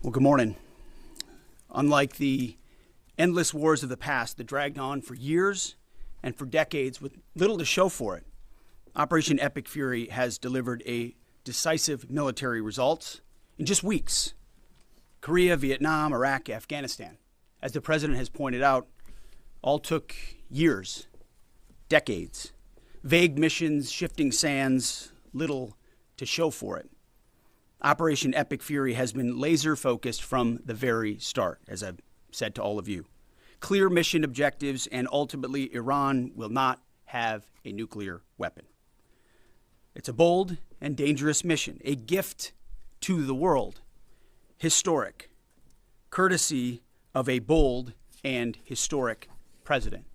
Well, good morning. Unlike the endless wars of the past that dragged on for years and for decades with little to show for it, Operation Epic Fury has delivered a decisive military results in just weeks. Korea, Vietnam, Iraq, Afghanistan, as the president has pointed out, all took years, decades. Vague missions, shifting sands, little to show for it. Operation Epic Fury has been laser focused from the very start, as I've said to all of you. Clear mission objectives, and ultimately Iran will not have a nuclear weapon. It's a bold and dangerous mission, a gift to the world, historic, courtesy of a bold and historic president.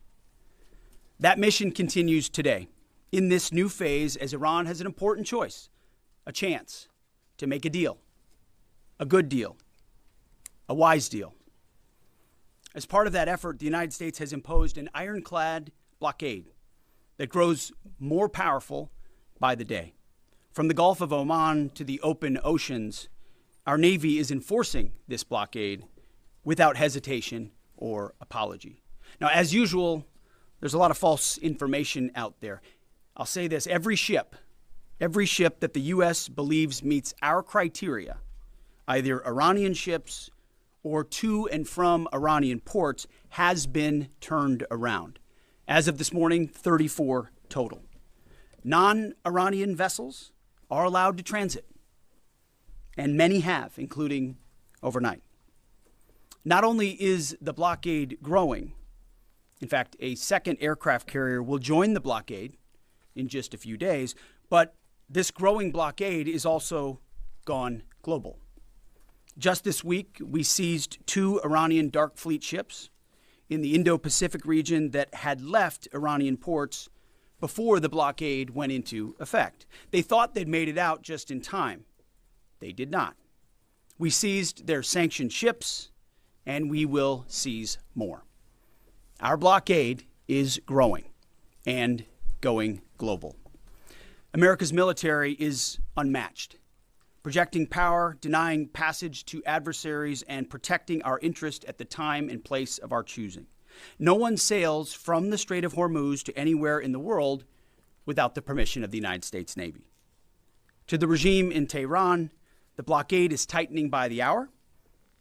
That mission continues today in this new phase as Iran has an important choice, a chance to make a deal, a good deal, a wise deal. As part of that effort, the United States has imposed an ironclad blockade that grows more powerful by the day. From the Gulf of Oman to the open oceans, our Navy is enforcing this blockade without hesitation or apology. Now, as usual, there's a lot of false information out there. I'll say this, every ship that the U.S. believes meets our criteria, either Iranian ships or to and from Iranian ports, has been turned around. As of this morning, 34 total. Non-Iranian vessels are allowed to transit, and many have, including overnight. Not only is the blockade growing, in fact, a second aircraft carrier will join the blockade in just a few days, but this growing blockade is also gone global. Just this week, we seized 2 Iranian dark fleet ships in the Indo-Pacific region that had left Iranian ports before the blockade went into effect. They thought they'd made it out just in time. They did not. We seized their sanctioned ships, and we will seize more. Our blockade is growing and going global. America's military is unmatched, projecting power, denying passage to adversaries, and protecting our interest at the time and place of our choosing. No one sails from the Strait of Hormuz to anywhere in the world without the permission of the United States Navy. To the regime in Tehran, the blockade is tightening by the hour.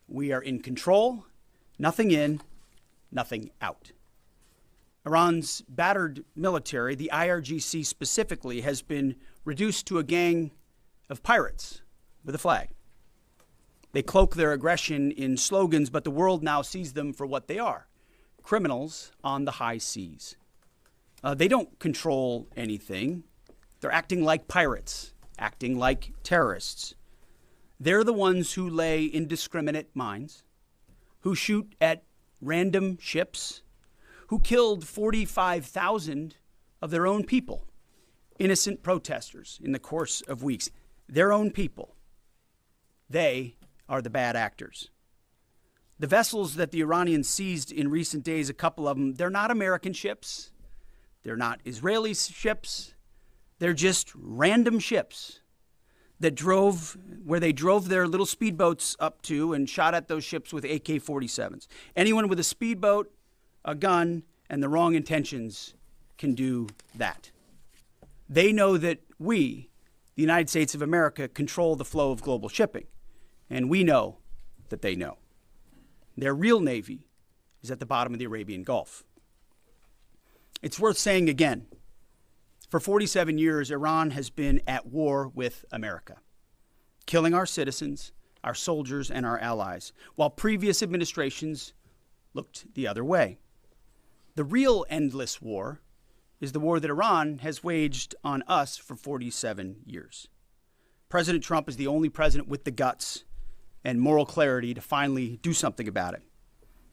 We are in control, nothing in, nothing out. Iran's battered military, the IRGC specifically, has been reduced to a gang of pirates with a flag. They cloak their aggression in slogans, but the world now sees them for what they are, criminals on the high seas. They don't control anything. They're acting like pirates, acting like terrorists. They're the ones who lay indiscriminate mines, who shoot at random ships, who killed 45,000 of their own people, innocent protesters in the course of weeks. Their own people. They are the bad actors. The vessels that the Iranians seized in recent days, a couple of them, they're not American ships. They're not Israeli ships. They're just random ships that drove their little speedboats up to and shot at those ships with AK-47s. Anyone with a speedboat, a gun, and the wrong intentions can do that. They know that we, the United States of America, control the flow of global shipping, and we know that they know. Their real navy is at the bottom of the Arabian Gulf. It's worth saying again, for 47 years, Iran has been at war with America, killing our citizens, our soldiers, and our allies, while previous administrations looked the other way. The real endless war is the war that Iran has waged on us for 47 years. President Trump is the only president with the guts and moral clarity to finally do something about it.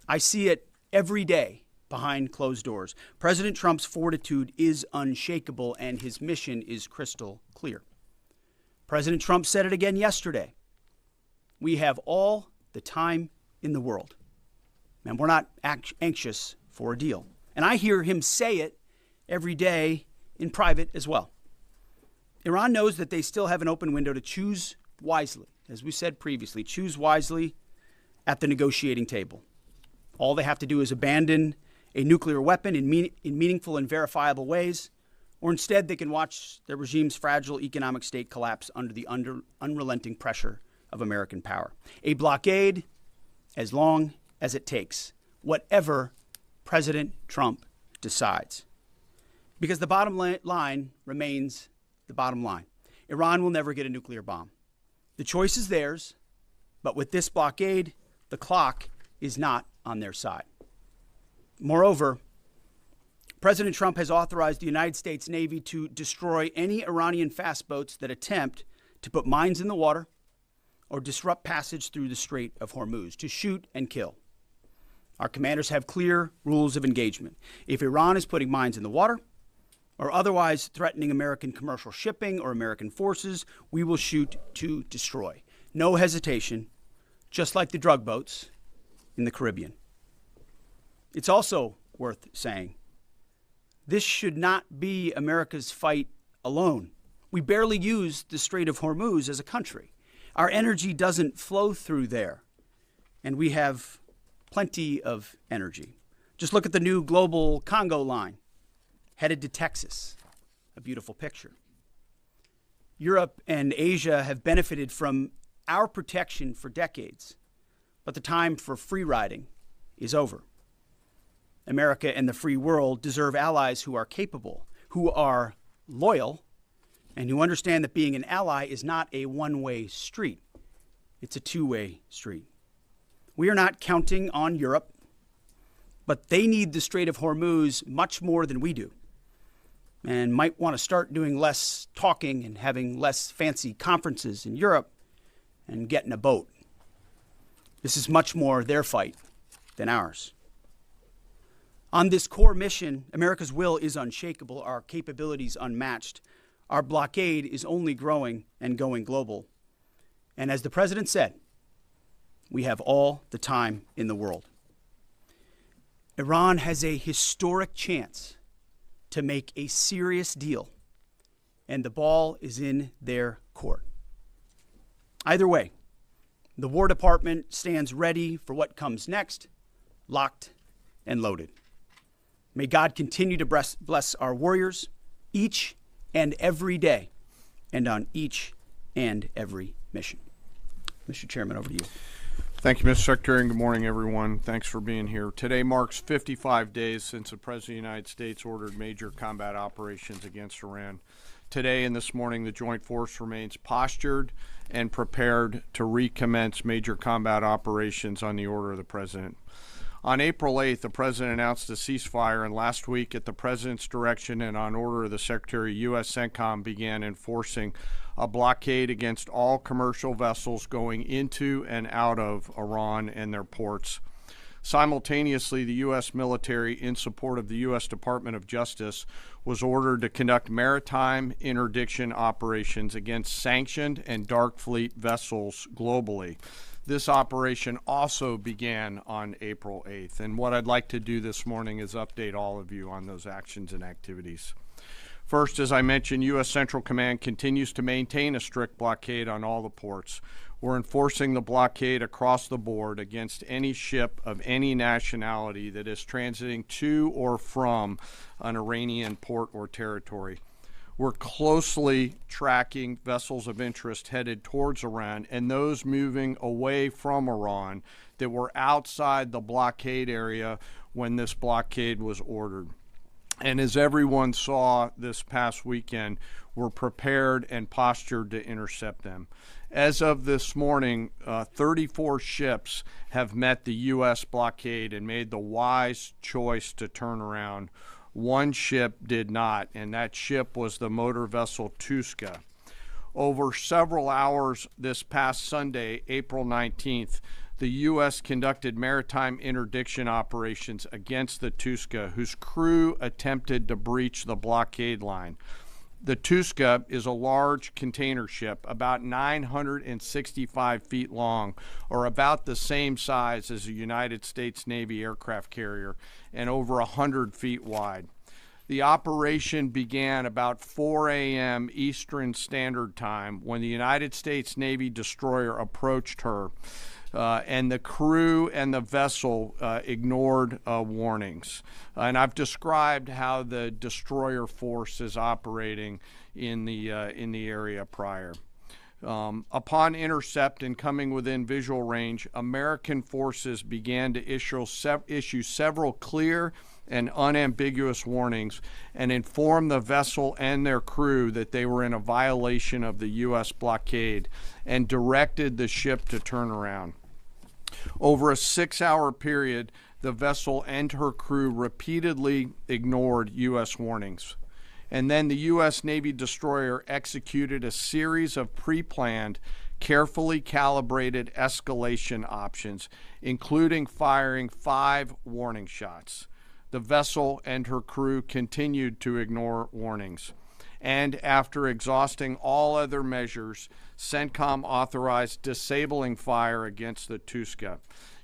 I see it every day behind closed doors. President Trump's fortitude is unshakable, and his mission is crystal clear. President Trump said it again yesterday. We have all the time in the world, and we're not anxious for a deal. And I hear him say it every day in private as well. Iran knows that they still have an open window to choose wisely. As we said previously, choose wisely at the negotiating table. All they have to do is abandon a nuclear weapon in meaningful and verifiable ways, or instead they can watch their regime's fragile economic state collapse under the unrelenting pressure of American power. A blockade as long as it takes, whatever President Trump decides. Because the bottom line remains the bottom line. Iran will never get a nuclear bomb. The choice is theirs, but with this blockade, the clock is not on their side. Moreover, President Trump has authorized the United States Navy to destroy any Iranian fast boats that attempt to put mines in the water or disrupt passage through the Strait of Hormuz, to shoot and kill. Our commanders have clear rules of engagement. If Iran is putting mines in the water or otherwise threatening American commercial shipping or American forces, we will shoot to destroy. No hesitation, just like the drug boats in the Caribbean. It's also worth saying, this should not be America's fight alone. We barely use the Strait of Hormuz as a country. Our energy doesn't flow through there, and we have plenty of energy. Just look at the new global Congo line headed to Texas. A beautiful picture. Europe and Asia have benefited from our protection for decades, but the time for free riding is over. America and the free world deserve allies who are capable, who are loyal, and who understand that being an ally is not a one-way street. It's a two-way street. We are not counting on Europe, but they need the Strait of Hormuz much more than we do, and might want to start doing less talking and having less fancy conferences in Europe and get in a boat. This is much more their fight than ours. On this core mission, America's will is unshakable, our capabilities unmatched. Our blockade is only growing and going global. And as the president said, we have all the time in the world. Iran has a historic chance to make a serious deal, and the ball is in their court. Either way, the War Department stands ready for what comes next, locked and loaded. May God continue to bless our warriors each and every day and on each and every mission. Mr. Chairman, over to you. Thank you, Mr. Secretary, and good morning, everyone. Thanks for being here. Today marks 55 days since the President of the United States ordered major combat operations against Iran. Today and this morning, the Joint Force remains postured and prepared to recommence major combat operations on the order of the President. On April 8th, the President announced a ceasefire, and last week, at the President's direction and on order of the Secretary, U.S. CENTCOM began enforcing a blockade against all commercial vessels going into and out of Iran and their ports. Simultaneously, the U.S. military, in support of the U.S. Department of Justice, was ordered to conduct maritime interdiction operations against sanctioned and dark fleet vessels globally. This operation also began on April 8th, and what I'd like to do this morning is update all of you on those actions and activities. First, as I mentioned, U.S. Central Command continues to maintain a strict blockade on all the ports. We're enforcing the blockade across the board against any ship of any nationality that is transiting to or from an Iranian port or territory. We're closely tracking vessels of interest headed towards Iran and those moving away from Iran that were outside the blockade area when this blockade was ordered. And as everyone saw this past weekend, we're prepared and postured to intercept them. As of this morning, 34 ships have met the U.S. blockade and made the wise choice to turn around. One ship did not, and that ship was the motor vessel Tuska. Over several hours this past Sunday, April 19th, the U.S. conducted maritime interdiction operations against the Tuska, whose crew attempted to breach the blockade line. The Tuska is a large container ship, about 965 feet long, or about the same size as a United States Navy aircraft carrier, and over 100 feet wide. The operation began about 4 a.m. Eastern Standard Time when the United States Navy destroyer approached her. and the crew and the vessel ignored warnings. And I've described how the destroyer force is operating in the area prior. Upon intercept and coming within visual range, American forces began to issue several clear and unambiguous warnings and inform the vessel and their crew that they were in a violation of the U.S. blockade and directed the ship to turn around. Over a 6-hour period, the vessel and her crew repeatedly ignored U.S. warnings. And then the U.S. Navy destroyer executed a series of pre-planned, carefully calibrated escalation options, including firing 5 warning shots. The vessel and her crew continued to ignore warnings. And after exhausting all other measures, CENTCOM authorized disabling fire against the Tuska.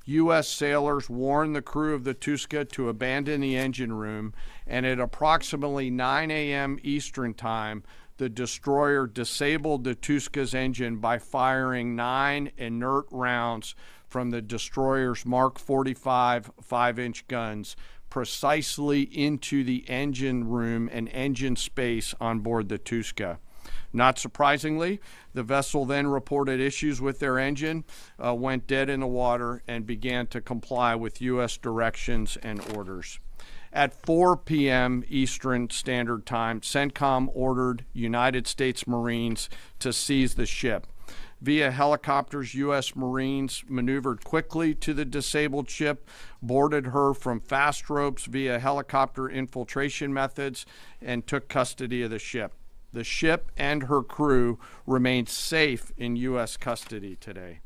U.S. sailors warned the crew of the Tuska to abandon the engine room, and at approximately 9 a.m. Eastern Time, the destroyer disabled the Tuska's engine by firing 9 inert rounds from the destroyer's Mark 45 5-inch guns precisely into the engine room and engine space on board the Tuska. Not surprisingly, the vessel then reported issues with their engine, went dead in the water, and began to comply with U.S. directions and orders. At 4 p.m. Eastern Standard Time, CENTCOM ordered United States Marines to seize the ship. Via helicopters, U.S. Marines maneuvered quickly to the disabled ship, boarded her from fast ropes via helicopter infiltration methods, and took custody of the ship. The ship and her crew remain safe in U.S. custody today.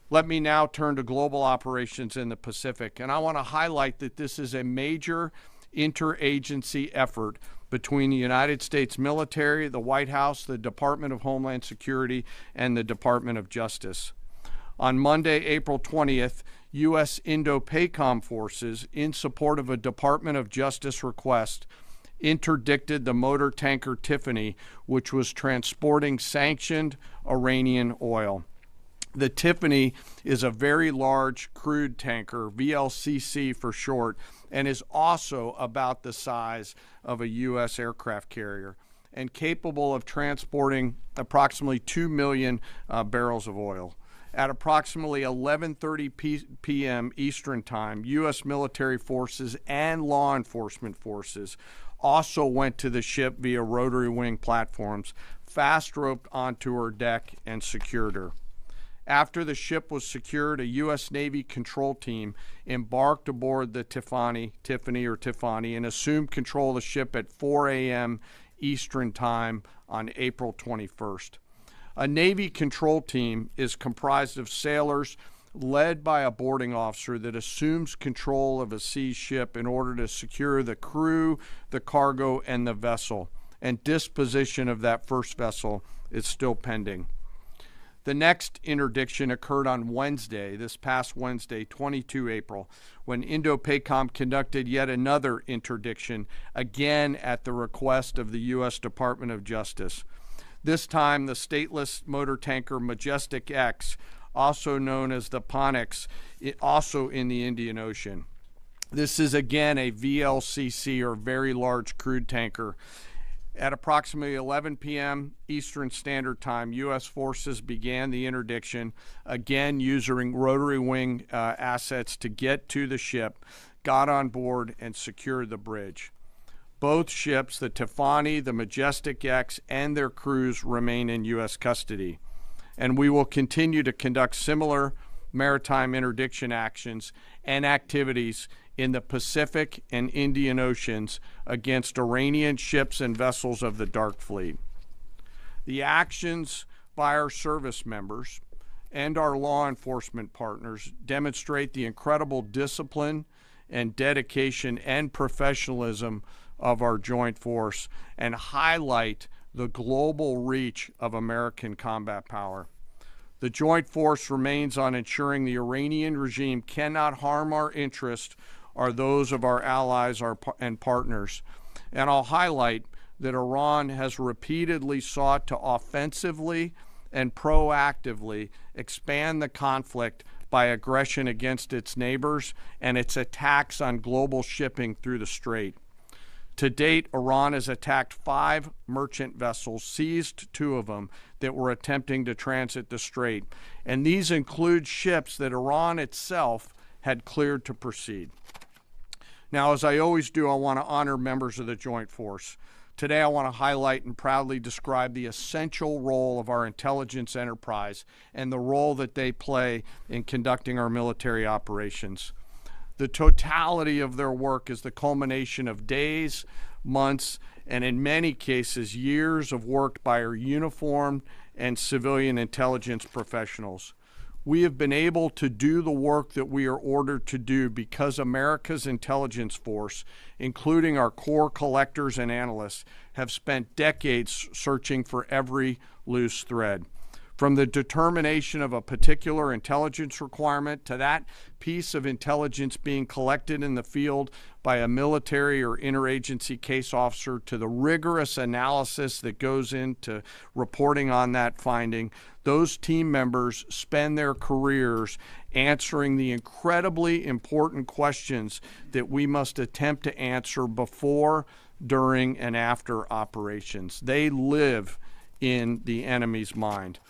Let me now turn to global operations in the Pacific, and I want to highlight that this is a major interagency effort between the United States military, the White House, the Department of Homeland Security, and the Department of Justice. On Monday, April 20th, U.S. Indo-PACOM forces, in support of a Department of Justice request, interdicted the motor tanker Tiffany, which was transporting sanctioned Iranian oil. The Tiffany is a very large crude tanker, VLCC for short, and is also about the size of a U.S. aircraft carrier and capable of transporting approximately 2 million barrels of oil. At approximately 11:30 p.m. Eastern Time, U.S. military forces and law enforcement forces also went to the ship via rotary wing platforms, fast roped onto her deck, and secured her. After the ship was secured, a U.S. Navy control team embarked aboard the Tiffany, and assumed control of the ship at 4 a.m. Eastern Time on April 21st. A Navy control team is comprised of sailors led by a boarding officer that assumes control of a seized ship in order to secure the crew, the cargo, and the vessel. And disposition of that first vessel is still pending. The next interdiction occurred on Wednesday, this past Wednesday, 22 April, when Indo-PACOM conducted yet another interdiction, again at the request of the U.S. Department of Justice. This time, the stateless motor tanker Majestic X, also known as the Ponix, also in the Indian Ocean. This is again a VLCC, or very large crude tanker. At approximately 11 p.m. Eastern Standard Time, U.S. forces began the interdiction, again using rotary wing assets to get to the ship, got on board, and secured the bridge. Both ships, the Tiffany, the Majestic X, and their crews remain in U.S. custody. And we will continue to conduct similar maritime interdiction actions and activities in the Pacific and Indian Oceans against Iranian ships and vessels of the Dark Fleet. The actions by our service members and our law enforcement partners demonstrate the incredible discipline and dedication and professionalism of our joint force and highlight the global reach of American combat power. The joint force remains on ensuring the Iranian regime cannot harm our interests or those of our allies and partners. And I'll highlight that Iran has repeatedly sought to offensively and proactively expand the conflict by aggression against its neighbors and its attacks on global shipping through the Strait. To date, Iran has attacked 5 merchant vessels, seized 2 of them that were attempting to transit the Strait, and these include ships that Iran itself had cleared to proceed. Now, as I always do, I want to honor members of the Joint Force. Today, I want to highlight and proudly describe the essential role of our intelligence enterprise and the role that they play in conducting our military operations. The totality of their work is the culmination of days, months, and in many cases, years of work by our uniformed and civilian intelligence professionals. We have been able to do the work that we are ordered to do because America's intelligence force, including our core collectors and analysts, have spent decades searching for every loose thread. From the determination of a particular intelligence requirement to that piece of intelligence being collected in the field by a military or interagency case officer to the rigorous analysis that goes into reporting on that finding, those team members spend their careers answering the incredibly important questions that we must attempt to answer before, during, and after operations. They live in the enemy's mind.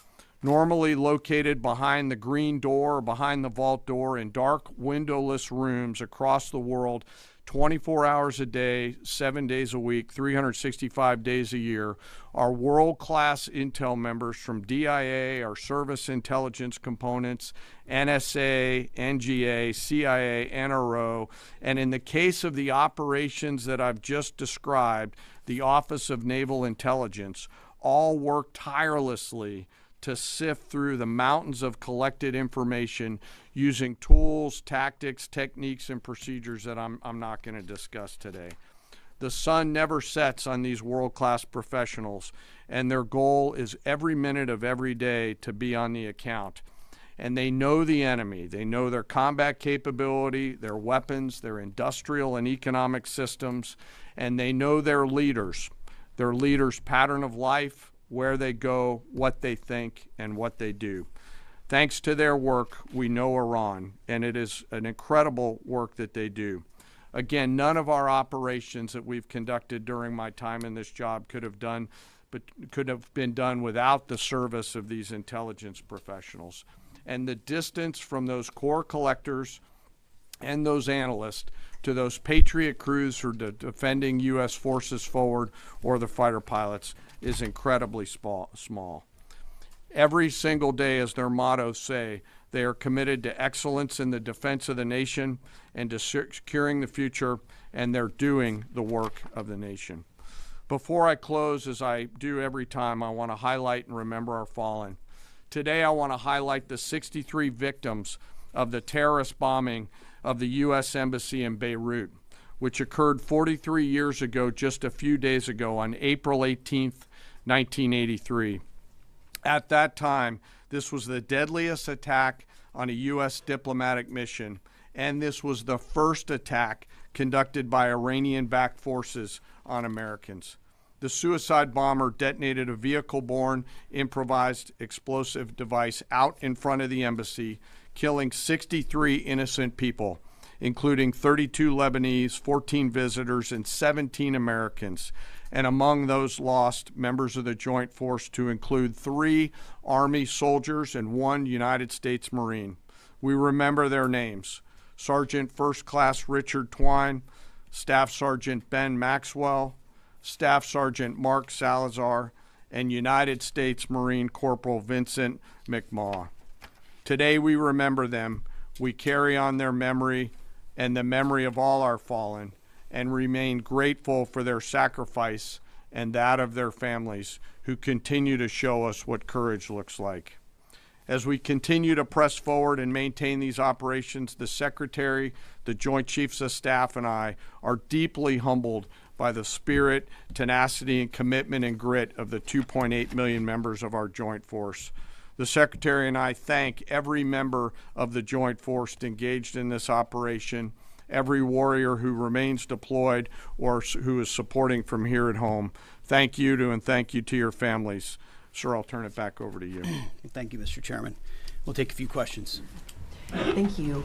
Normally located behind the green door or behind the vault door in dark, windowless rooms across the world, 24 hours a day, 7 days a week, 365 days a year, are world-class intel members from DIA, our service intelligence components, NSA, NGA, CIA, NRO, and in the case of the operations that I've just described, the Office of Naval Intelligence, all work tirelessly to sift through the mountains of collected information using tools, tactics, techniques, and procedures that I'm not going to discuss today. The sun never sets on these world-class professionals, and their goal is every minute of every day to be on the account. And they know the enemy. They know their combat capability, their weapons, their industrial and economic systems, and they know their leaders' pattern of life, where they go, what they think, and what they do. Thanks to their work, we know Iran, and it is an incredible work that they do. Again, none of our operations that we've conducted during my time in this job could have been done without the service of these intelligence professionals. And the distance from those core collectors and those analysts to those Patriot crews who are defending U.S. forces forward or the fighter pilots is incredibly small. Every single day, as their mottos say, they are committed to excellence in the defense of the nation and to securing the future, and they're doing the work of the nation. Before I close, as I do every time, I want to highlight and remember our fallen. Today, I want to highlight the 63 victims of the terrorist bombing of the U.S. Embassy in Beirut, which occurred 43 years ago, just a few days ago, on April 18th, 1983. At that time, this was the deadliest attack on a U.S. diplomatic mission, and this was the first attack conducted by Iranian-backed forces on Americans. The suicide bomber detonated a vehicle-borne improvised explosive device out in front of the embassy, killing 63 innocent people, including 32 Lebanese, 14 visitors, and 17 Americans. And among those lost, members of the Joint Force, to include 3 Army soldiers and 1 United States Marine. We remember their names: Sergeant First Class Richard Twine, Staff Sergeant Ben Maxwell, Staff Sergeant Mark Salazar, and United States Marine Corporal Vincent McMaw. Today we remember them. We carry on their memory and the memory of all our fallen, and remain grateful for their sacrifice and that of their families, who continue to show us what courage looks like. As we continue to press forward and maintain these operations, the Secretary, the Joint Chiefs of Staff, and I are deeply humbled by the spirit, tenacity, and commitment and grit of the 2.8 million members of our Joint Force. The Secretary and I thank every member of the Joint Force engaged in this operation, every warrior who remains deployed or who is supporting from here at home. Thank you to, and thank you to your families. Sir, I'll turn it back over to you. Thank you, Mr. Chairman. We'll take a few questions. Thank you.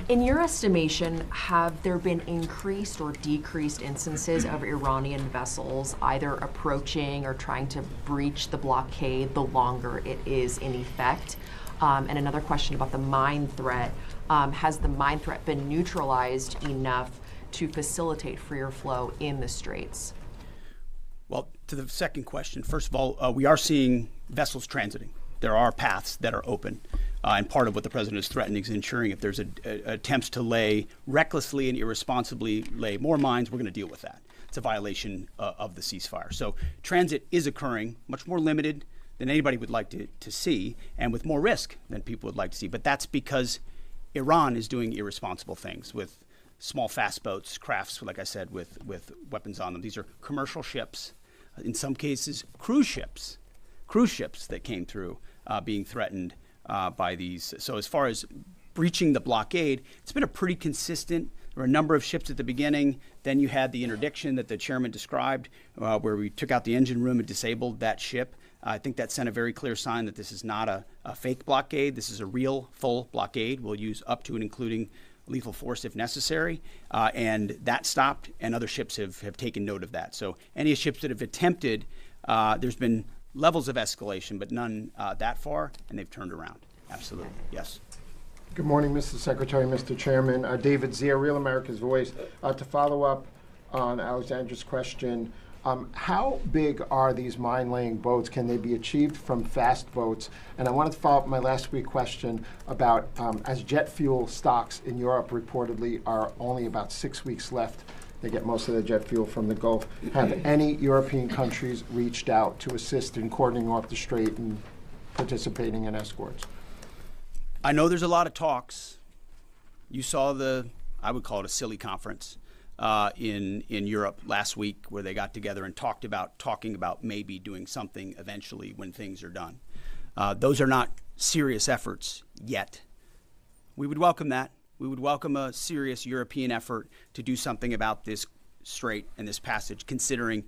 In your estimation, have there been increased or decreased instances of Iranian vessels either approaching or trying to breach the blockade the longer it is in effect? And another question about the mine threat. Has the mine threat been neutralized enough to facilitate freer flow in the straits? Well, to the second question, first of all, we are seeing vessels transiting. There are paths that are open. And part of what the president is threatening is ensuring if there's attempts to recklessly and irresponsibly lay more mines, we're going to deal with that. It's a violation of the ceasefire. So transit is occurring, much more limited than anybody would like to see, and with more risk than people would like to see. But that's because Iran is doing irresponsible things with small fast boats, crafts, like I said, with weapons on them. These are commercial ships, in some cases cruise ships that came through being threatened by these. So as far as breaching the blockade, it's been a pretty consistent. There were a number of ships at the beginning. Then you had the interdiction that the chairman described, where we took out the engine room and disabled that ship. I think that sent a very clear sign that this is not a fake blockade. This is a real, full blockade. We'll use up to and including lethal force if necessary. And that stopped, and other ships have taken note of that. So any ships that have attempted, there's been levels of escalation, but none that far, and they've turned around. Absolutely. Yes. Good morning, Mr. Secretary, Mr. Chairman. David Zier, Real America's Voice. To follow up on Alexandra's question, how big are these mine-laying boats? Can they be achieved from fast boats? And I wanted to follow up my last week question about as jet fuel stocks in Europe reportedly are only about 6 weeks left. They get most of their jet fuel from the Gulf. Have any European countries reached out to assist in cordoning off the strait and participating in escorts? I know there's a lot of talks. You saw I would call it a silly conference in Europe last week where they got together and talking about maybe doing something eventually when things are done. Those are not serious efforts yet. We would welcome that. We would welcome a serious European effort to do something about this strait and this passage, considering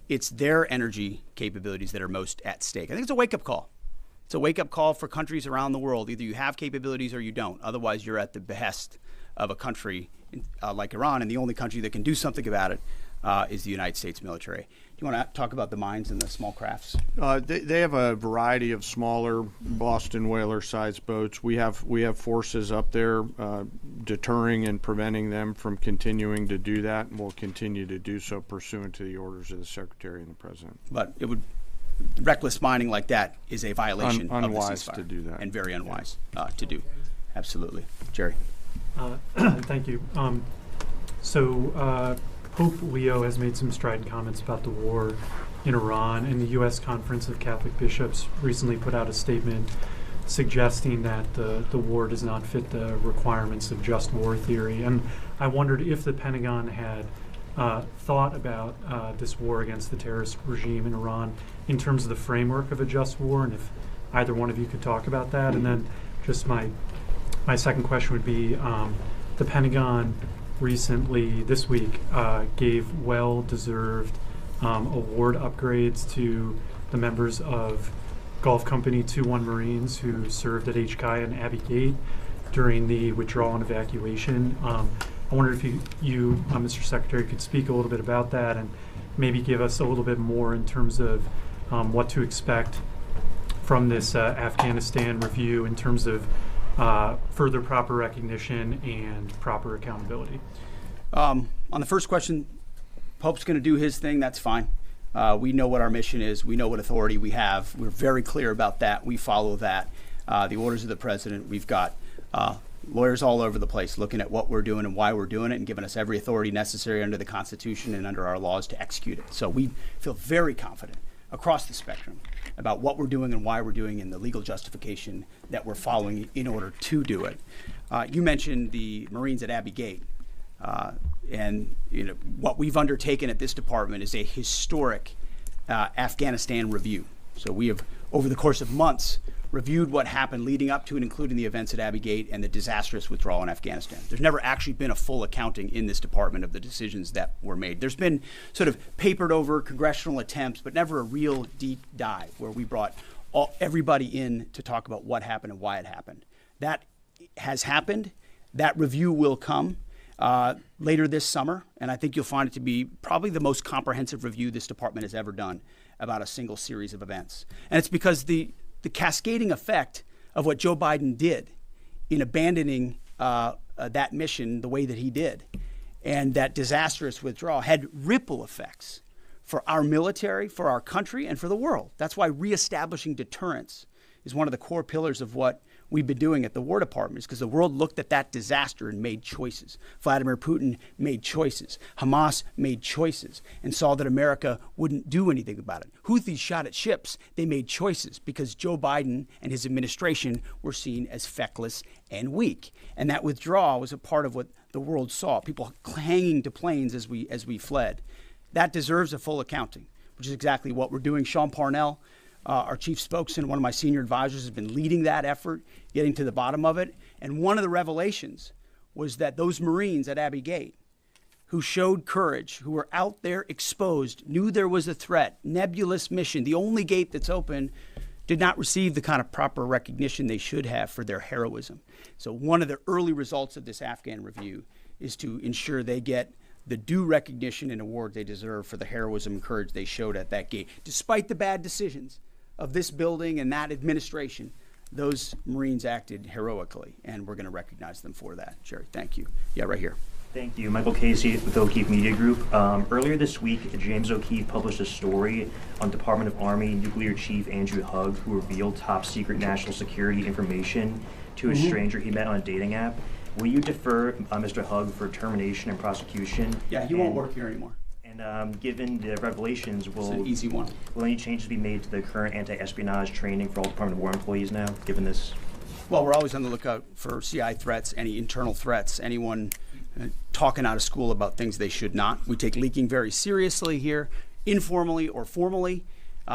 it's their energy capabilities that are most at stake. I think it's a wake-up call. It's a wake-up call for countries around the world. Either you have capabilities or you don't. Otherwise, you're at the behest of a country like Iran, and the only country that can do something about it is the United States military. Do you want to talk about the mines and the small crafts? They have a variety of smaller Boston whaler-sized boats. We have forces up there deterring and preventing them from continuing to do that, and we'll continue to do so pursuant to the orders of the Secretary and the President. But reckless mining like that is a violation of the ceasefire. To do that. And very unwise to do. Absolutely. Jerry. Thank you. Pope Leo has made some strident comments about the war in Iran, and the U.S. Conference of Catholic Bishops recently put out a statement suggesting that the war does not fit the requirements of just war theory. And I wondered if the Pentagon had thought about this war against the terrorist regime in Iran in terms of the framework of a just war, and if either one of you could talk about that. And then just my second question would be, the Pentagon recently, this week, gave well-deserved award upgrades to the members of Gulf Company 2-1 Marines who served at HKI and Abbey Gate during the withdrawal and evacuation. I wonder if you Mr. Secretary, could speak a little bit about that and maybe give us a little bit more in terms of what to expect from this Afghanistan review in terms of further proper recognition and proper accountability. On the first question, Pope's going to do his thing. That's fine. We know what our mission is. We know what authority we have. We're very clear about that. We follow that. The orders of the president. We've got lawyers all over the place looking at what we're doing and why we're doing it and giving us every authority necessary under the Constitution and under our laws to execute it. So we feel very confident across the spectrum about what we're doing and why we're doing and the legal justification that we're following in order to do it. You mentioned the Marines at Abbey Gate. And what we've undertaken at this department is a historic Afghanistan review. So we have, over the course of months, reviewed what happened leading up to and including the events at Abbey Gate and the disastrous withdrawal in Afghanistan. There's never actually been a full accounting in this department of the decisions that were made. There's been sort of papered over congressional attempts, but never a real deep dive where we brought everybody in to talk about what happened and why it happened. That has happened. That review will come later this summer, and I think you'll find it to be probably the most comprehensive review this department has ever done about a single series of events. And it's because the cascading effect of what Joe Biden did in abandoning that mission the way that he did and that disastrous withdrawal had ripple effects for our military, for our country, and for the world. That's why reestablishing deterrence is one of the core pillars of what we've been doing at the War Department, is because the world looked at that disaster and made choices. Vladimir Putin made choices. Hamas made choices and saw that America wouldn't do anything about it. Houthis shot at ships. They made choices because Joe Biden and his administration were seen as feckless and weak. And that withdrawal was a part of what the world saw, people hanging to planes as we fled. That deserves a full accounting, which is exactly what we're doing. Sean Parnell, our chief spokesman, one of my senior advisors, has been leading that effort, getting to the bottom of it. And one of the revelations was that those Marines at Abbey Gate who showed courage, who were out there exposed, knew there was a threat, nebulous mission, the only gate that's open, did not receive the kind of proper recognition they should have for their heroism. So one of the early results of this Afghan review is to ensure they get the due recognition and award they deserve for the heroism and courage they showed at that gate. Despite the bad decisions of this building and that administration, those Marines acted heroically, and we're going to recognize them for that. Jerry, thank you. Yeah, right here. Thank you. Michael Casey with O'Keefe Media Group. Earlier this week, James O'Keefe published a story on Department of Army Nuclear Chief Andrew Hugg, who revealed top secret national security information to a stranger he met on a dating app. Will you defer Mr. Hugg for termination and prosecution? Yeah, he won't work here anymore. And given the revelations, It's an easy one. will any changes be made to the current anti-espionage training for all Department of War employees now, given this? Well, we're always on the lookout for CI threats, any internal threats, anyone talking out of school about things they should not. We take leaking very seriously here, informally or formally,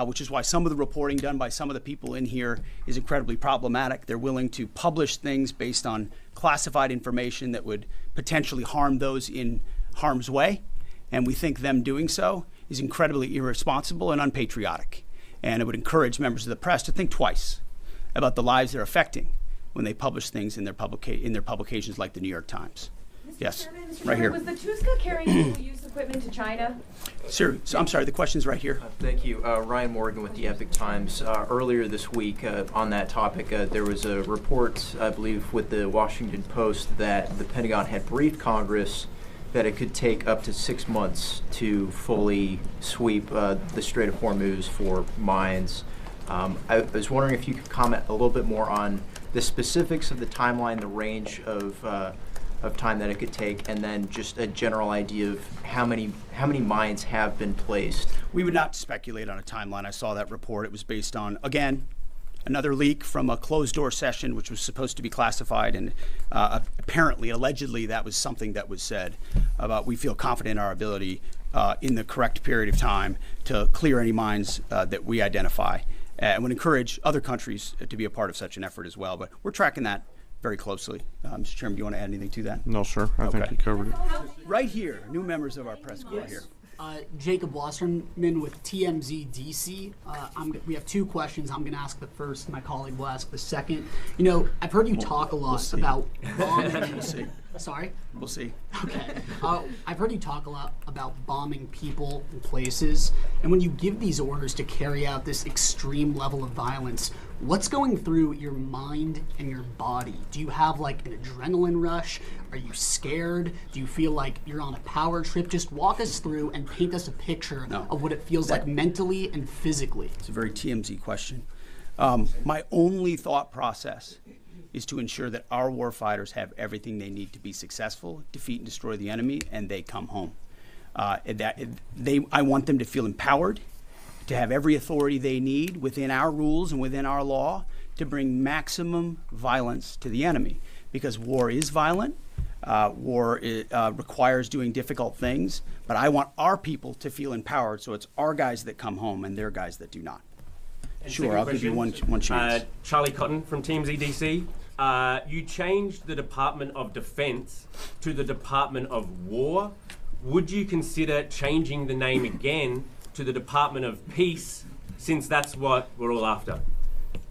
which is why some of the reporting done by some of the people in here is incredibly problematic. They're willing to publish things based on classified information that would potentially harm those in harm's way. And we think them doing so is incredibly irresponsible and unpatriotic. And it would encourage members of the press to think twice about the lives they're affecting when they publish things in their publications like the New York Times. Yes, Chairman, Mr. right here. Was the Tuska carrying single-use equipment to China? Sir, I'm sorry, the question's right here. Thank you. Ryan Morgan with the Epic Times. Earlier this week, on that topic, there was a report, I believe, with the Washington Post that the Pentagon had briefed Congress that it could take up to 6 months to fully sweep the Strait of Hormuz for mines. I was wondering if you could comment a little bit more on the specifics of the timeline, the range of time that it could take, and then just a general idea of how many mines have been placed. We would not speculate on a timeline. I saw that report. It was based on, again, another leak from a closed-door session, which was supposed to be classified, and apparently, allegedly, that was something that was said about we feel confident in our ability in the correct period of time to clear any mines that we identify, and would encourage other countries to be a part of such an effort as well. But we're tracking that very closely. Mr. Chairman, do you want to add anything to that? No, sir. I think you covered it. Right here, new members of our press corps here. Jacob Wasserman with TMZ DC. We have two questions. I'm going to ask the first. My colleague will ask the second. You know, I've heard you talk a lot about bombing. We'll see. Sorry? We'll see. Okay. I've heard you talk a lot about bombing people and places. And when you give these orders to carry out this extreme level of violence, what's going through your mind and your body? Do you have like an adrenaline rush? Are you scared? Do you feel like you're on a power trip? Just walk us through and paint us a picture of what it feels like mentally and physically. It's a very TMZ question. My only thought process is to ensure that our warfighters have everything they need to be successful, defeat and destroy the enemy, and they come home. I want them to feel empowered, to have every authority they need within our rules and within our law to bring maximum violence to the enemy. Because war is violent, war requires doing difficult things, but I want our people to feel empowered, so it's our guys that come home and their guys that do not. And Sure, second I'll give you one chance. Charlie Cotton from Teams EDC. You changed the Department of Defense to the Department of War. Would you consider changing the name again to the Department of Peace, since that's what we're all after?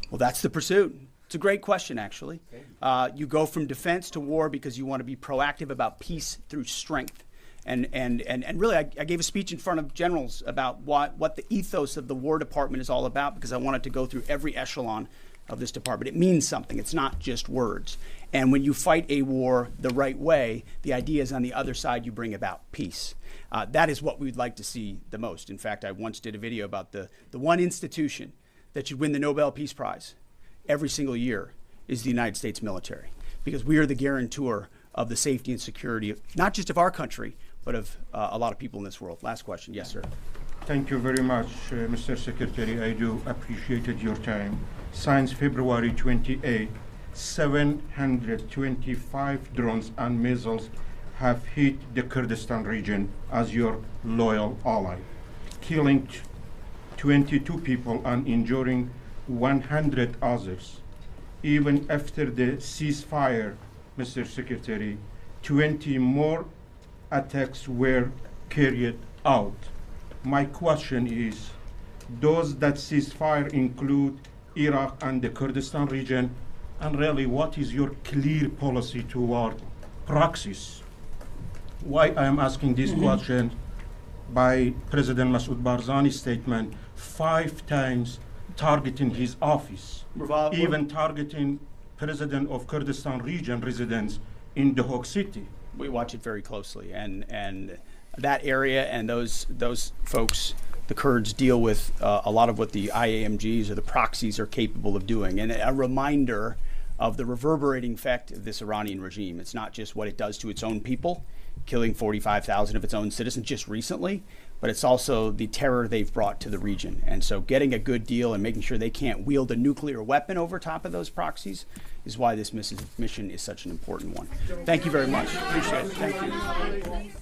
Well, that's the pursuit. It's a great question, actually. You go from defense to war because you want to be proactive about peace through strength. And really, I gave a speech in front of generals about what the ethos of the War Department is all about, because I wanted to go through every echelon of this department. It means something. It's not just words. And when you fight a war the right way, the idea is on the other side you bring about peace. That is what we'd like to see the most. In fact, I once did a video about the one institution that should win the Nobel Peace Prize every single year is the United States military, because we are the guarantor of the safety and security, not just of our country, but of a lot of people in this world. Last question. Yes, sir. Thank you very much, Mr. Secretary. I do appreciate your time. Since February 28, 725 drones and missiles have hit the Kurdistan region as your loyal ally, killing 22 people and injuring 100 others. Even after the ceasefire, Mr. Secretary, 20 more attacks were carried out. My question is, does that ceasefire include Iraq and the Kurdistan region? And really, what is your clear policy toward proxies? Why I am asking this question, by President Masoud Barzani's statement, 5 times targeting his office, even targeting President of Kurdistan region residents in the Hague City. We watch it very closely, and that area and those folks, the Kurds, deal with a lot of what the IAMGs or the proxies are capable of doing, and a reminder of the reverberating effect of this Iranian regime. It's not just what it does to its own people, killing 45,000 of its own citizens just recently, but it's also the terror they've brought to the region. And so getting a good deal and making sure they can't wield a nuclear weapon over top of those proxies is why this mission is such an important one. Thank you very much. Appreciate it. Thank you.